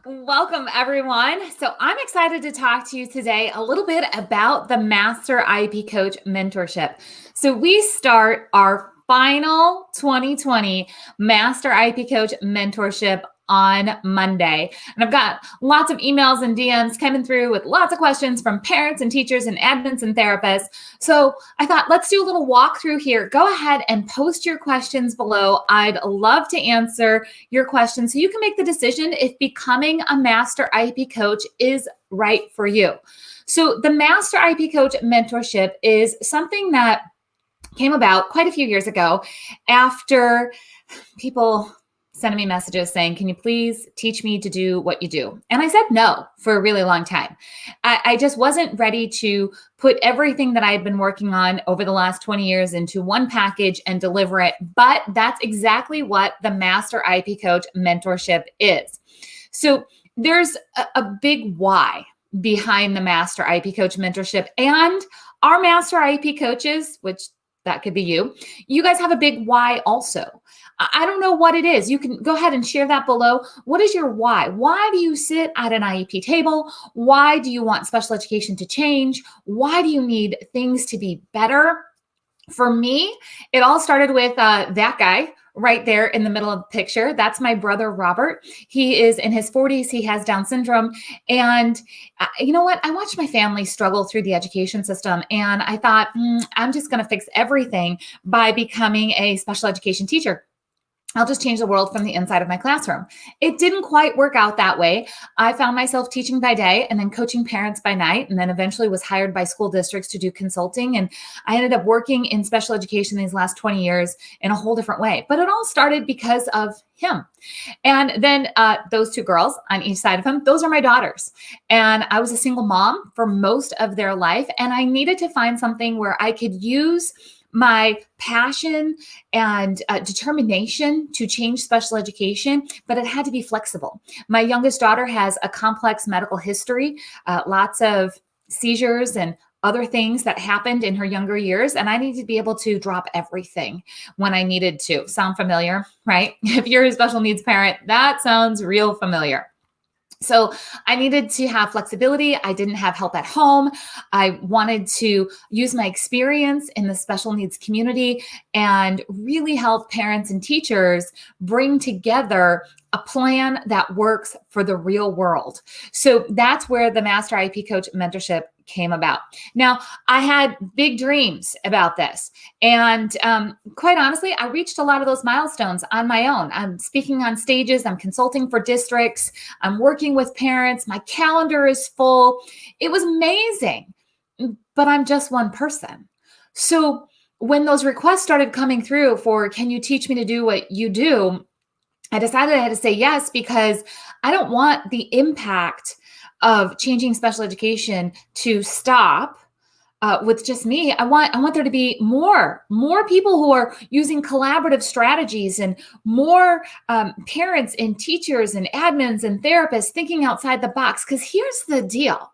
Welcome, everyone. So, I'm excited to talk to you today a little bit about the Master IEP Coach Mentorship. So, we start our final 2020 Master IEP Coach Mentorship on Monday. And I've got lots of emails and DMs coming through with lots of questions from parents and teachers and admins and therapists. So I thought, let's do a little walkthrough here. Go ahead and post your questions below. I'd love to answer your questions so you can make the decision if becoming a Master IEP coach is right for you. So the Master IEP Coach Mentorship is something that came about quite a few years ago after people sending me messages saying, can you please teach me to do what you do? And I said no for a really long time. I just wasn't ready to put everything that I had been working on over the last 20 years into one package and deliver it. But that's exactly what the Master IEP Coach Mentorship is. So there's a big why behind the Master IEP Coach Mentorship, and our Master IEP coaches, which that could be you. You guys have a big why also. I don't know what it is. You can go ahead and share that below. What is your why? Why do you sit at an IEP table? Why do you want special education to change? Why do you need things to be better? For me, it all started with that guy right there in the middle of the picture. That's my brother, Robert. He is in his 40s. He has Down syndrome. And you know what? I watched my family struggle through the education system. And I thought, I'm just going to fix everything by becoming a special education teacher. I'll just change the world from the inside of my classroom. It didn't quite work out that way. I found myself teaching by day and then coaching parents by night, and then eventually was hired by school districts to do consulting. And I ended up working in special education these last 20 years in a whole different way. But it all started because of him. And then those two girls on each side of him, those are my daughters. And I was a single mom for most of their life. And I needed to find something where I could use my passion and determination to change special education, but it had to be flexible. My youngest daughter has a complex medical history, lots of seizures and other things that happened in her younger years. And I needed to be able to drop everything when I needed to. Sound familiar, right? If you're a special needs parent, that sounds real familiar. So I needed to have flexibility. I didn't have help at home. I wanted to use my experience in the special needs community and really help parents and teachers bring together a plan that works for the real world. So that's where the Master IEP Coach Mentorship came about. Now, I had big dreams about this. And quite honestly, I reached a lot of those milestones on my own. I'm speaking on stages. I'm consulting for districts. I'm working with parents. My calendar is full. It was amazing, but I'm just one person. So when those requests started coming through for, can you teach me to do what you do? I decided I had to say yes, because I don't want the impact of changing special education to stop with just me. I want there to be more people who are using collaborative strategies, and more parents and teachers and admins and therapists thinking outside the box. Because here's the deal.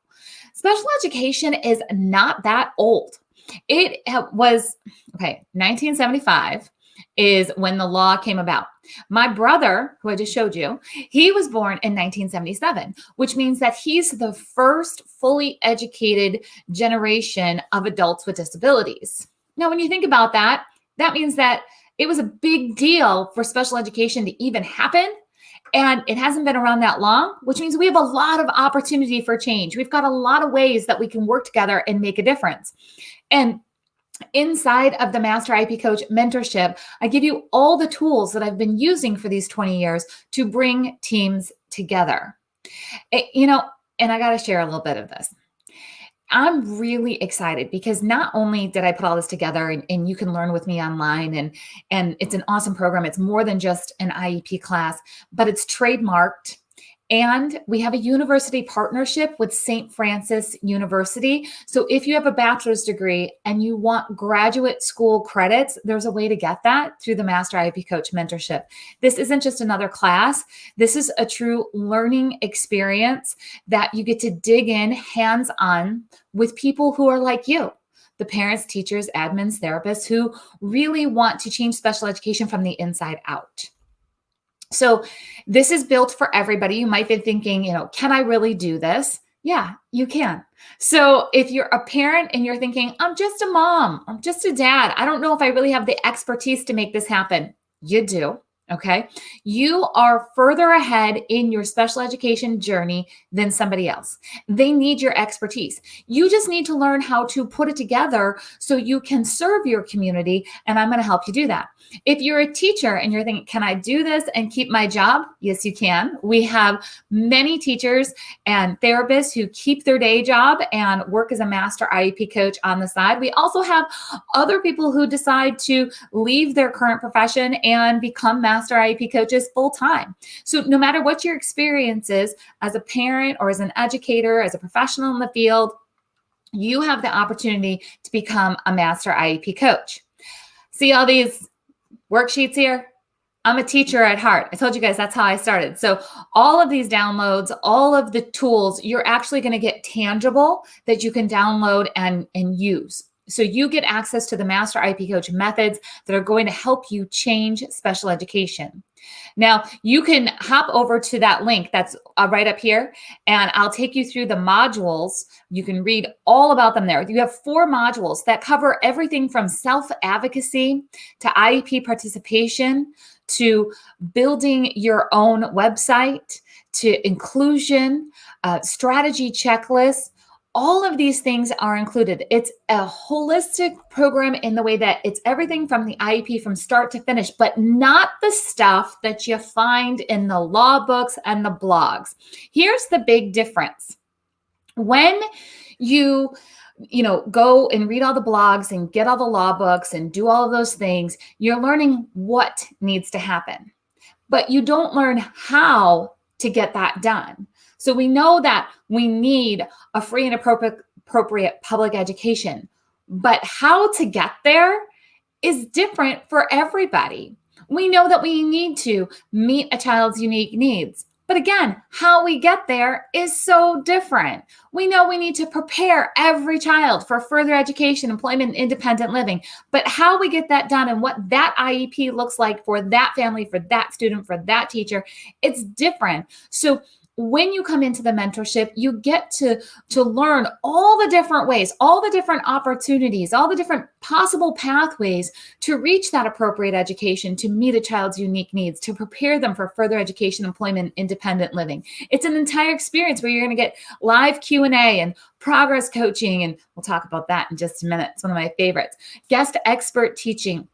Special education is not that old. It was, 1975 is when the law came about. My brother, who I just showed you, he was born in 1977, which means that he's the first fully educated generation of adults with disabilities. Now, when you think about that, that means that it was a big deal for special education to even happen. And it hasn't been around that long, which means we have a lot of opportunity for change. We've got a lot of ways that we can work together and make a difference. And inside of the Master IEP Coach Mentorship, I give you all the tools that I've been using for these 20 years to bring teams together. And I got to share a little bit of this. I'm really excited because not only did I put all this together, and you can learn with me online, and it's an awesome program. It's more than just an IEP class, but it's trademarked. And we have a university partnership with St. Francis University. So if you have a bachelor's degree and you want graduate school credits, there's a way to get that through the Master IEP Coach Mentorship. This isn't just another class. This is a true learning experience that you get to dig in hands-on with people who are like you. The parents, teachers, admins, therapists who really want to change special education from the inside out. So this is built for everybody. You might be thinking, can I really do this? Yeah, you can. So if you're a parent and you're thinking, I'm just a mom, I'm just a dad, I don't know if I really have the expertise to make this happen. You do. Okay. You are further ahead in your special education journey than somebody else. They need your expertise. You just need to learn how to put it together so you can serve your community. And I'm going to help you do that. If you're a teacher and you're thinking, can I do this and keep my job? Yes, you can. We have many teachers and therapists who keep their day job and work as a master IEP coach on the side. We also have other people who decide to leave their current profession and become master IEP coaches full time. So no matter what your experience is as a parent or as an educator, as a professional in the field, you have the opportunity to become a master IEP coach. See all these worksheets here? I'm a teacher at heart. I told you guys that's how I started. So all of these downloads, all of the tools, you're actually going to get tangible that you can download and use. So you get access to the Master IEP Coach methods that are going to help you change special education. Now, you can hop over to that link that's right up here, and I'll take you through the modules. You can read all about them there. You have 4 modules that cover everything from self-advocacy to IEP participation to building your own website to inclusion, strategy checklists. All of these things are included. It's a holistic program in the way that it's everything from the IEP from start to finish, but not the stuff that you find in the law books and the blogs. Here's the big difference. When you go and read all the blogs and get all the law books and do all of those things, you're learning what needs to happen, but you don't learn how to get that done. So we know that we need a free and appropriate public education, but how to get there is different for everybody. We know that we need to meet a child's unique needs. But again, how we get there is so different. We know we need to prepare every child for further education, employment, and independent living. But how we get that done and what that IEP looks like for that family, for that student, for that teacher, it's different. So when you come into the mentorship, you get to learn all the different ways, all the different opportunities, all the different possible pathways to reach that appropriate education, to meet a child's unique needs, to prepare them for further education, employment, independent living. It's an entire experience where you're going to get live Q&A and progress coaching, and we'll talk about that in just a minute. It's one of my favorites. Guest expert teaching.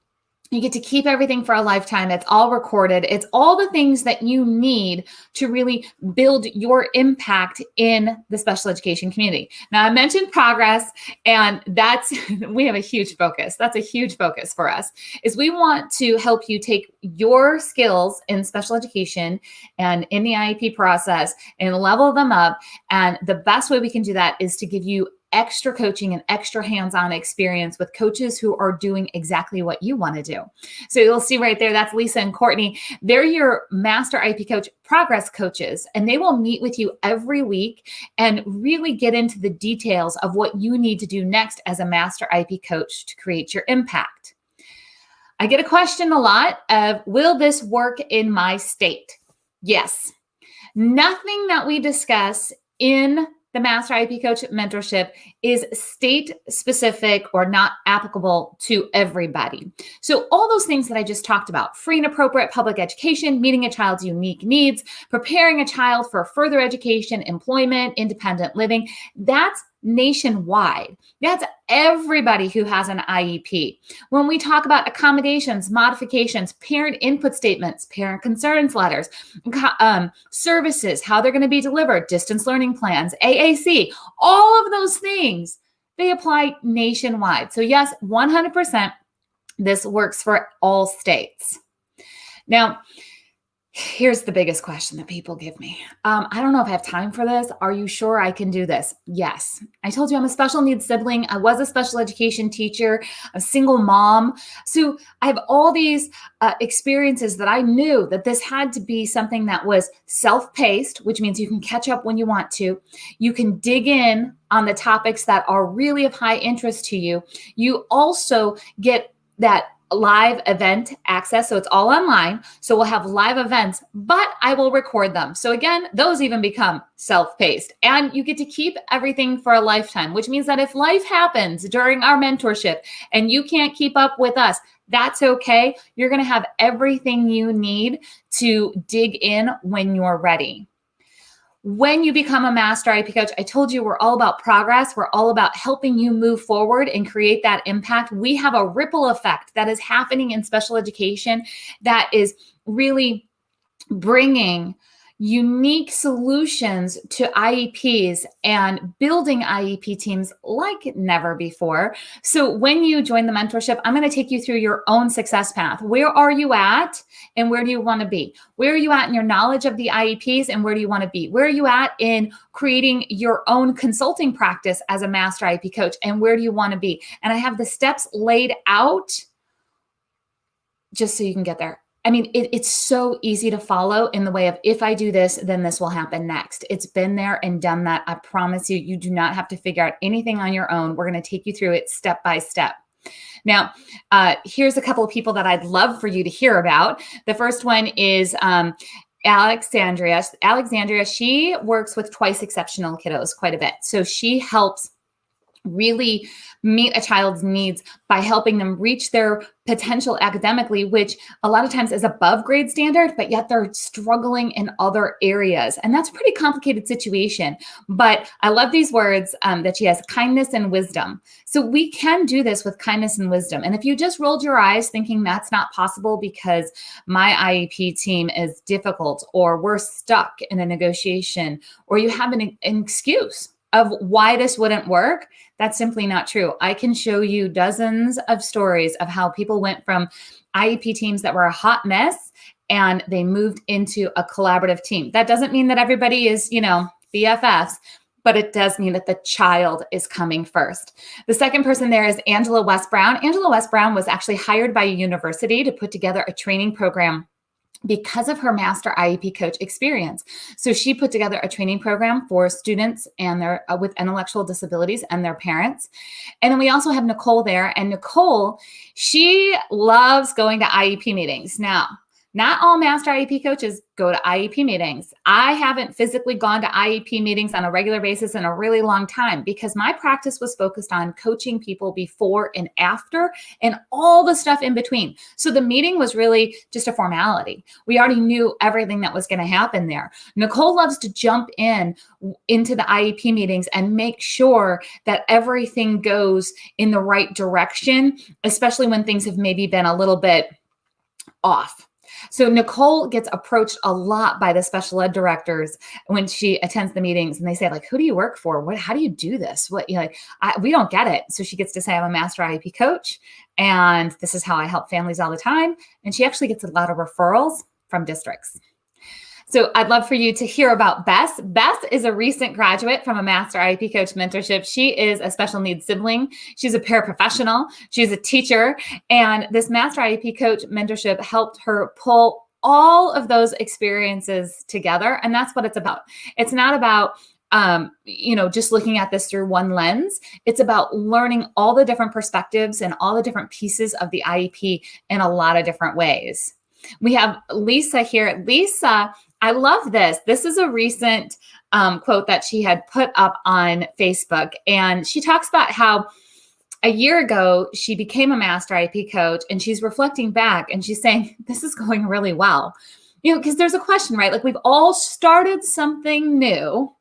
You get to keep everything for a lifetime. It's all recorded. It's all the things that you need to really build your impact in the special education community. Now, I mentioned progress, and we have a huge focus. That's a huge focus for us, is we want to help you take your skills in special education and in the IEP process and level them up. And the best way we can do that is to give you extra coaching and extra hands-on experience with coaches who are doing exactly what you want to do. So you'll see right there, that's Lisa and Courtney. They're your Master IEP Coach progress coaches, and they will meet with you every week and really get into the details of what you need to do next as a Master IEP Coach to create your impact. I get a question a lot of, will this work in my state? Yes. Nothing that we discuss in the Master IEP Coach mentorship is state specific or not applicable to everybody. So all those things that I just talked about, free and appropriate public education, meeting a child's unique needs, preparing a child for further education, employment, independent living, that's nationwide. That's everybody who has an IEP. When we talk about accommodations, modifications, parent input statements, parent concerns letters, services, how they're going to be delivered, distance learning plans, AAC, all of those things, they apply nationwide. So yes, 100%, this works for all states. Now, here's the biggest question that people give me. I don't know if I have time for this. Are you sure I can do this? Yes. I told you I'm a special needs sibling. I was a special education teacher, a single mom. So I have all these experiences that I knew that this had to be something that was self-paced, which means you can catch up when you want to. You can dig in on the topics that are really of high interest to you. You also get that live event access. So it's all online. So we'll have live events, but I will record them. So again, those even become self-paced, and you get to keep everything for a lifetime, which means that if life happens during our mentorship and you can't keep up with us, that's okay. You're going to have everything you need to dig in when you're ready. When you become a master IEP coach, I told you we're all about progress. We're all about helping you move forward and create that impact. We have a ripple effect that is happening in special education that is really bringing unique solutions to IEPs and building IEP teams like never before. So when you join the mentorship, I'm going to take you through your own success path. Where are you at and where do you want to be? Where are you at in your knowledge of the IEPs and where do you want to be? Where are you at in creating your own consulting practice as a master IEP coach and where do you want to be? And I have the steps laid out just so you can get there. I mean, it's so easy to follow in the way of, if I do this, then this will happen next. It's been there and done that. I promise you, you do not have to figure out anything on your own. We're going to take you through it step by step. Now, here's a couple of people that I'd love for you to hear about. The first one is Alexandria. Alexandria, she works with twice exceptional kiddos quite a bit. So she helps really meet a child's needs by helping them reach their potential academically, which a lot of times is above grade standard, but yet they're struggling in other areas. And that's a pretty complicated situation. But I love these words that she has, kindness and wisdom. So we can do this with kindness and wisdom. And if you just rolled your eyes thinking that's not possible because my IEP team is difficult, or we're stuck in a negotiation, or you have an excuse of why this wouldn't work, that's simply not true. I can show you dozens of stories of how people went from IEP teams that were a hot mess and they moved into a collaborative team. That doesn't mean that everybody is, BFFs, but it does mean that the child is coming first. The second person there is Angela West Brown. Angela West Brown was actually hired by a university to put together a training program because of her master IEP coach experience. So she put together a training program for students and their with intellectual disabilities and their parents. And then we also have Nicole there. And Nicole, she loves going to IEP meetings. Now, not all master IEP coaches go to IEP meetings. I haven't physically gone to IEP meetings on a regular basis in a really long time because my practice was focused on coaching people before and after and all the stuff in between. So the meeting was really just a formality. We already knew everything that was going to happen there. Nicole loves to jump into the IEP meetings and make sure that everything goes in the right direction, especially when things have maybe been a little bit off. So Nicole gets approached a lot by the special ed directors when she attends the meetings, and they say, like, who do you work for? How do you do this? We don't get it. So she gets to say, I'm a master IEP coach, and this is how I help families all the time. And she actually gets a lot of referrals from districts. So I'd love for you to hear about Bess. Bess is a recent graduate from a Master IEP Coach mentorship. She is a special needs sibling. She's a paraprofessional. She's a teacher. And this Master IEP Coach mentorship helped her pull all of those experiences together. And that's what it's about. It's not about just looking at this through one lens. It's about learning all the different perspectives and all the different pieces of the IEP in a lot of different ways. We have Lisa here. Lisa, I love this. This is a recent quote that she had put up on Facebook. And she talks about how a year ago, she became a master IEP coach, and she's reflecting back and she's saying, this is going really well. Because there's a question, right? Like, we've all started something new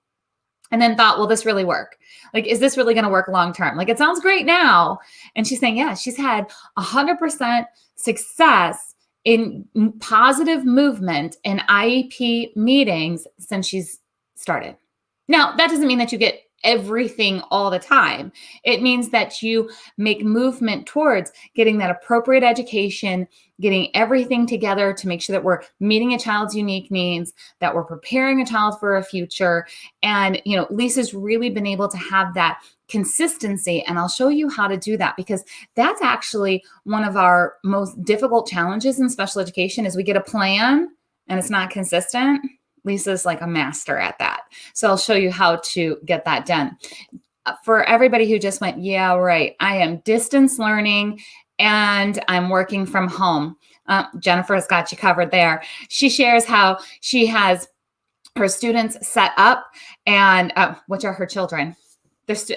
and then thought, will this really work? Like, is this really going to work long-term? Like, it sounds great now. And she's saying, yeah, she's had 100% success in positive movement in IEP meetings since she's started. Now, that doesn't mean that you get everything all the time. It means that you make movement towards getting that appropriate education, getting everything together to make sure that we're meeting a child's unique needs, that we're preparing a child for a future. And, Lisa's really been able to have that consistency. And I'll show you how to do that, because that's actually one of our most difficult challenges in special education is we get a plan and it's not consistent. Lisa's like a master at that. So I'll show you how to get that done. For everybody who just went, yeah, right, I am distance learning and I'm working from home. Jennifer has got you covered there. She shares how she has her students set up, and which are her children.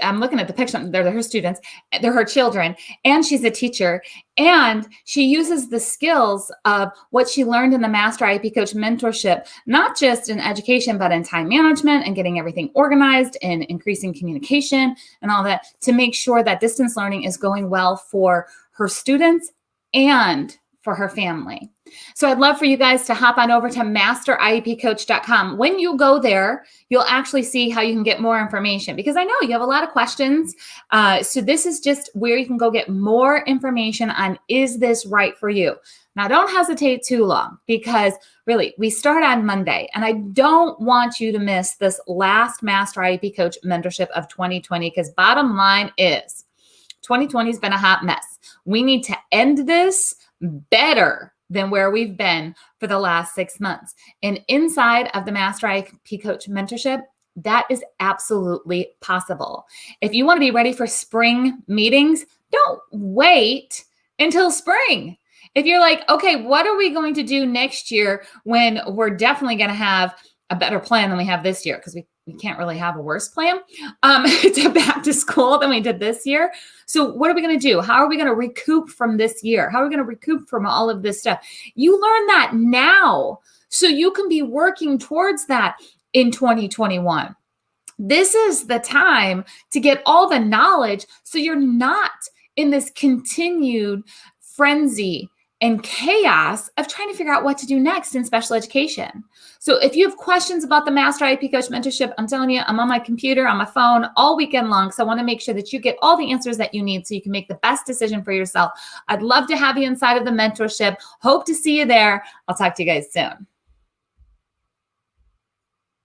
I'm looking at the picture. They're her students. They're her children. And she's a teacher. And she uses the skills of what she learned in the Master IEP Coach Mentorship, not just in education, but in time management and getting everything organized and increasing communication and all that, to make sure that distance learning is going well for her students and for her family. So I'd love for you guys to hop on over to masteriepcoach.com. When you go there, you'll actually see how you can get more information, because I know you have a lot of questions. So this is just where you can go get more information on, is this right for you? Now, don't hesitate too long, because really, we start on Monday, and I don't want you to miss this last Master IEP Coach Mentorship of 2020, because bottom line is 2020 has been a hot mess. We need to end this better than where we've been for the last 6 months. And inside of the Master IEP Coach Mentorship, that is absolutely possible. If you want to be ready for spring meetings, don't wait until spring. If you're like, okay, what are we going to do next year when we're definitely going to have a better plan than we have this year, because we can't really have a worse plan to back to school than we did this year. So what are we going to do? How are we going to recoup from this year? How are we going to recoup from all of this stuff? You learn that now, so you can be working towards that in 2021. This is the time to get all the knowledge, so you're not in this continued frenzy and chaos of trying to figure out what to do next in special education. So if you have questions about the Master IEP Coach Mentorship, I'm telling you, I'm on my computer, on my phone all weekend long. So I want to make sure that you get all the answers that you need so you can make the best decision for yourself. I'd love to have you inside of the mentorship. Hope to see you there. I'll talk to you guys soon.